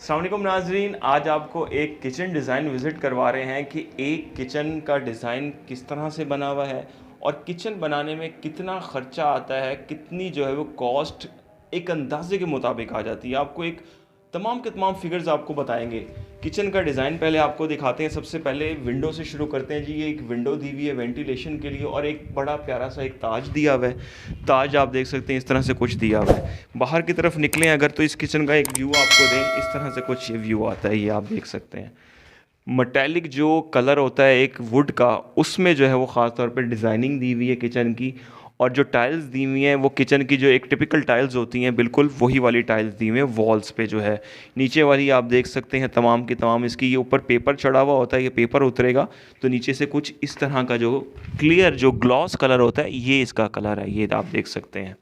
अस्सलाम वालेकुम नाजरीन, आज आपको एक किचन डिज़ाइन विज़िट करवा रहे हैं कि एक किचन का डिज़ाइन किस तरह से बना हुआ है और किचन बनाने में कितना ख़र्चा आता है, कितनी जो है वो कॉस्ट एक अंदाजे के मुताबिक आ जाती है। आपको एक तमाम के तमाम फिगर्स आपको बताएंगे। किचन का डिज़ाइन पहले आपको दिखाते हैं। सबसे पहले विंडो से शुरू करते हैं जी। ये एक विंडो दी हुई है वेंटिलेशन के लिए और एक बड़ा प्यारा सा एक ताज दिया हुआ है। ताज आप देख सकते हैं, इस तरह से कुछ दिया हुआ है। बाहर की तरफ निकलें अगर तो इस किचन का एक व्यू आपको दें, इस तरह से कुछ ये व्यू आता है, ये आप देख सकते हैं। मटैलिक जो कलर होता है एक वुड का, उसमें जो है वो ख़ास तौर पे डिज़ाइनिंग दी हुई है किचन की। और जो टाइल्स दी हुई हैं वो किचन की जो एक टिपिकल टाइल्स होती हैं, बिल्कुल वही वाली टाइल्स दी हुई हैं वॉल्स पे जो है। नीचे वाली आप देख सकते हैं तमाम की तमाम, इसकी ये ऊपर पेपर चढ़ा हुआ होता है, ये पेपर उतरेगा तो नीचे से कुछ इस तरह का जो क्लियर जो ग्लॉस कलर होता है, ये इसका कलर है, ये आप देख सकते हैं।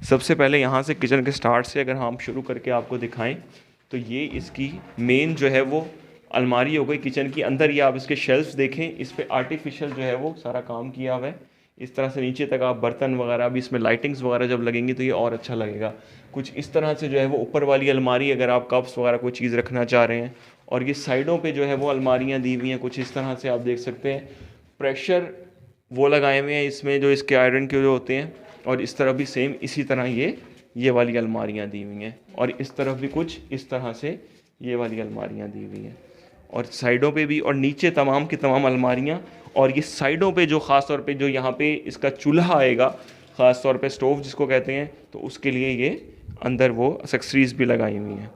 सबसे पहले यहाँ से किचन के स्टार्ट से अगर हम शुरू करके आपको दिखाएं तो ये इसकी मेन जो है वो अलमारी हो गई किचन की। अंदर ये आप इसके शेल्फ्स देखें, इस पे आर्टिफिशियल जो है वो सारा काम किया हुआ है। इस तरह से नीचे तक आप बर्तन वगैरह भी, इसमें लाइटिंग्स वगैरह जब लगेंगी तो ये और अच्छा लगेगा। कुछ इस तरह से जो है वो ऊपर वाली अलमारी, अगर आप कप्स वगैरह कोई चीज़ रखना चाह रहे हैं। और ये साइडों पे जो है वो अलमारियाँ दी हुई हैं, कुछ इस तरह से आप देख सकते हैं। प्रेशर वो लगाए हुए हैं इसमें जो इसके आयरन के जो होते हैं। और इस तरफ भी सेम इसी तरह ये वाली अलमारियाँ दी हुई हैं। और इस तरफ भी कुछ इस तरह से ये वाली अलमारियाँ दी हुई हैं। और साइडों पे भी, और नीचे तमाम की तमाम अलमारियाँ। और ये साइडों पे जो ख़ास तौर पे जो यहाँ पे इसका चूल्हा आएगा, ख़ास तौर पे स्टोव जिसको कहते हैं, तो उसके लिए ये अंदर वो एक्सेसरीज़ भी लगाई हुई हैं।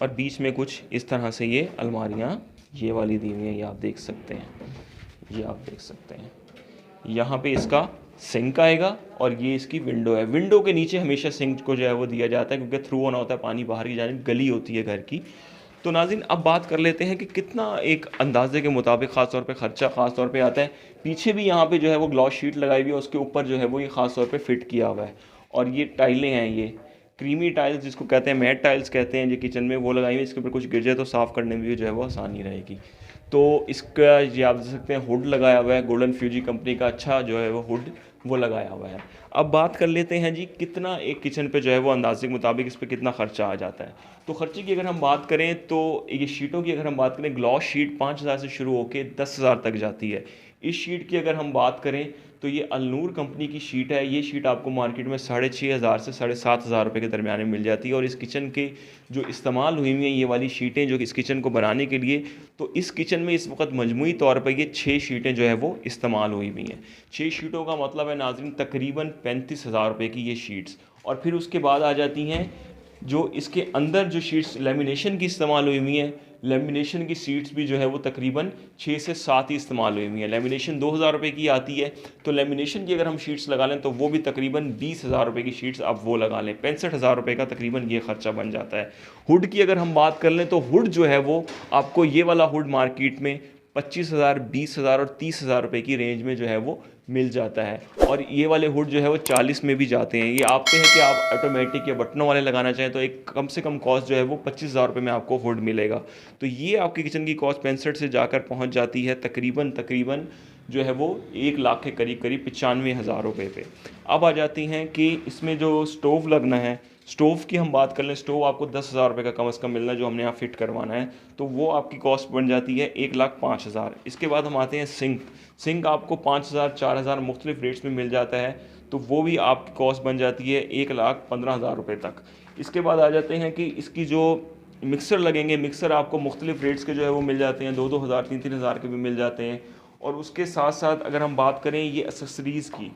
और बीच में कुछ इस तरह से ये अलमारियाँ ये वाली दी हुई हैं, ये आप देख सकते हैं, ये आप देख सकते हैं। यहाँ पे इसका सिंक आएगा और ये इसकी विंडो है। विंडो के नीचे हमेशा सिंक को जो है वो दिया जाता है, क्योंकि थ्रू होना होता है पानी बाहर की जानिब, गली होती है घर की। तो नाज़रीन अब बात कर लेते हैं कि कितना एक अंदाजे के मुताबिक ख़ास तौर पे ख़र्चा ख़ास तौर पे आता है। पीछे भी यहाँ पे जो है वो ग्लॉस शीट लगाई हुई है, उसके ऊपर जो है वो ये ख़ास तौर पे फिट किया हुआ है। और ये टाइलें हैं, ये क्रीमी टाइल्स जिसको कहते हैं, मैट टाइल्स कहते हैं, जो किचन में वो लगाई हुई है। इसके ऊपर कुछ गिर जाए तो साफ़ करने में भी जो है वो आसानी रहेगी। तो इसका ये आप देख सकते हैं हुड लगाया हुआ है, गोल्डन फ्यूजी कंपनी का अच्छा जो है वो हुड वो लगाया हुआ है। अब बात कर लेते हैं जी कितना एक किचन पे जो है वो अंदाजे के मुताबिक इस पे कितना ख़र्चा आ जाता है। तो ख़र्चे की अगर हम बात करें तो ये शीटों की अगर हम बात करें, ग्लॉस शीट 5,000 से शुरू होकर 10,000 तक जाती है। इस शीट की अगर हम बात करें तो ये अलनूर कंपनी की शीट है। ये शीट आपको मार्केट में 6,500 से 7,500 रुपये के दरमियान में मिल जाती है। और इस किचन के जो इस्तेमाल हुई हुई हैं ये वाली शीटें जो इस किचन को बनाने के लिए, तो इस किचन में इस वक्त मजमूई तौर पर ये 6 शीटें जो है वो इस्तेमाल हुई हुई हैं। 6 शीटों का मतलब है नाज़रीन तकरीबन 35,000 रुपये की ये शीट्स। और फिर उसके बाद आ जाती हैं जो इसके अंदर जो शीट्स लेमिनेशन की इस्तेमाल हुई हुई हैं। लेमिनेशन की सीट्स भी जो है वो तकरीबन 6 से 7 ही इस्तेमाल हुई हुई हैं। लेमिनेशन 2,000 रुपये की आती है, तो लेमिनेशन की अगर हम शीट्स लगा लें तो वो भी तकरीबन 20,000 रुपये की शीट्स आप वो लगा लें, 65,000 रुपये का तकरीबन ये खर्चा बन जाता है। हुड की अगर हम बात कर लें तो हुड जो है वो आपको ये वाला हुड मार्केट में 25,000, 20,000 और 30,000 रुपये की रेंज में जो है वो मिल जाता है। और ये वाले हुड जो है वो 40 में भी जाते हैं। ये आप पे है कि आप ऑटोमेटिक या बटनों वाले लगाना चाहें तो एक कम से कम कॉस्ट जो है वो 25,000 रुपये में आपको हुड मिलेगा। तो ये आपकी किचन की कॉस्ट 65 से जाकर पहुंच जाती है तकरीबन जो है वो 1 लाख के करीब 95,000 रुपये पे। अब आ जाती हैं कि इसमें जो स्टोव लगना है, स्टोव की हम बात कर लें, स्टोव आपको 10,000 रुपये का कम से कम मिलना है जो हमने यहाँ फ़िट करवाना है। तो वो आपकी कॉस्ट बन जाती है 1,05,000। इसके बाद हम आते हैं सिंक। सिंक आपको 5,000, 4,000 मुख्तलिफ रेट्स में मिल जाता है, तो वो भी आपकी कॉस्ट बन जाती है 1,15,000 रुपये तक। इसके बाद आ जाते हैं कि इसकी जो मिक्सर लगेंगे, मिक्सर आपको मुख्तलिफ रेट्स के जो है वो मिल जाते हैं, 2-2 हज़ार 3-3 हज़ार के भी मिल जाते हैं। और उसके साथ साथ अगर हम बात करें ये एसेसरीज़ की,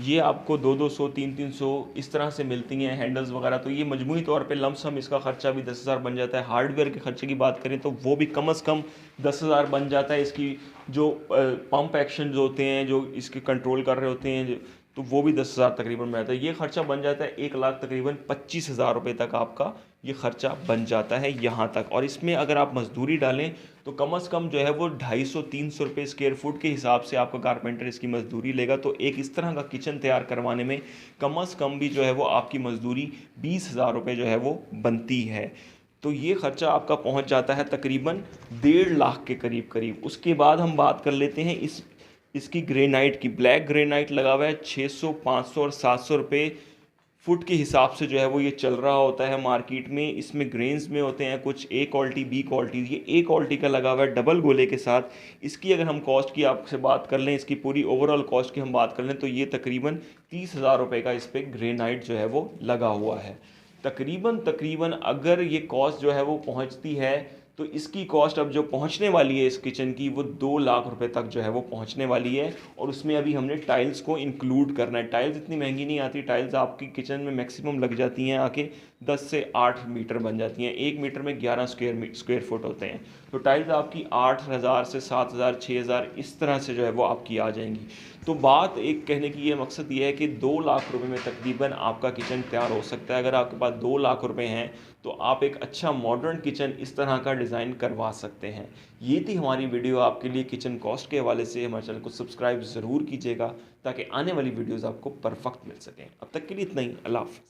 ये आपको 200-200, 300-300 इस तरह से मिलती हैं, हैंडल्स वगैरह। तो ये मजमूई तौर पे लमसम इसका ख़र्चा भी 10,000 बन जाता है। हार्डवेयर के ख़र्चे की बात करें तो वो भी कम से कम 10,000 बन जाता है। इसकी जो पंप एक्शन जो होते हैं, जो इसके कंट्रोल कर रहे होते हैं, तो वो भी 10,000 तकरीबन में आता है। ये ख़र्चा बन जाता है 1 लाख तकरीबन 25,000 रुपये तक आपका ये ख़र्चा बन जाता है यहाँ तक। और इसमें अगर आप मजदूरी डालें तो कम से कम जो है वो 250-300 रुपये स्क्वायर फुट के हिसाब से आपका कारपेंटर इसकी मजदूरी लेगा। तो एक इस तरह का किचन तैयार करवाने में कम से कम भी जो है वो आपकी मजदूरी 20,000 रुपये जो है वो बनती है। तो ये ख़र्चा आपका पहुंच जाता है तकरीबन 1.5 लाख के करीब। उसके बाद हम बात कर लेते हैं इसकी ग्रेनाइट की। ब्लैक ग्रेनाइट लगा हुआ है 600, 500 और 700 रुपये फुट के हिसाब से जो है वो ये चल रहा होता है मार्केट में। इसमें ग्रेन्स में होते हैं कुछ ए क्वालिटी, बी क्वालिटी। ये ए क्वालिटी का लगा हुआ है डबल गोले के साथ। इसकी अगर हम कॉस्ट की आपसे बात कर लें, इसकी पूरी ओवरऑल कॉस्ट की हम बात कर लें, तो ये तकरीबन 30,000 रुपये का इस पर ग्रेनाइट जो है वो लगा हुआ है। तकरीबन तकरीबन अगर ये कॉस्ट जो है वो पहुंचती है, तो इसकी कॉस्ट अब जो पहुंचने वाली है इस किचन की, वो 2 लाख रुपए तक जो है वो पहुंचने वाली है। और उसमें अभी हमने टाइल्स को इंक्लूड करना है। टाइल्स इतनी महंगी नहीं आती। टाइल्स आपकी किचन में मैक्सिमम लग जाती हैं आके 10 से 8 मीटर बन जाती हैं। 1 मीटर में 11 स्क्वायर फुट होते हैं। तो टाइल्स आपकी 8,000 से 7,000 6,000 इस तरह से जो है वो आपकी आ जाएंगी। तो बात एक कहने की ये मकसद ये है कि 2 लाख रुपए में तकरीबन आपका किचन तैयार हो सकता है। अगर आपके पास 2 लाख रुपए हैं तो आप एक अच्छा मॉडर्न किचन इस तरह का डिज़ाइन करवा सकते हैं। ये थी हमारी वीडियो आपके लिए किचन कॉस्ट के हवाले से। हमारे चैनल को सब्सक्राइब ज़रूर कीजिएगा ताकि आने वाली वीडियोज़ आपको परफेक्ट मिल सकें। अब तक के लिए इतना ही। अल्लाह हाफ़िज़।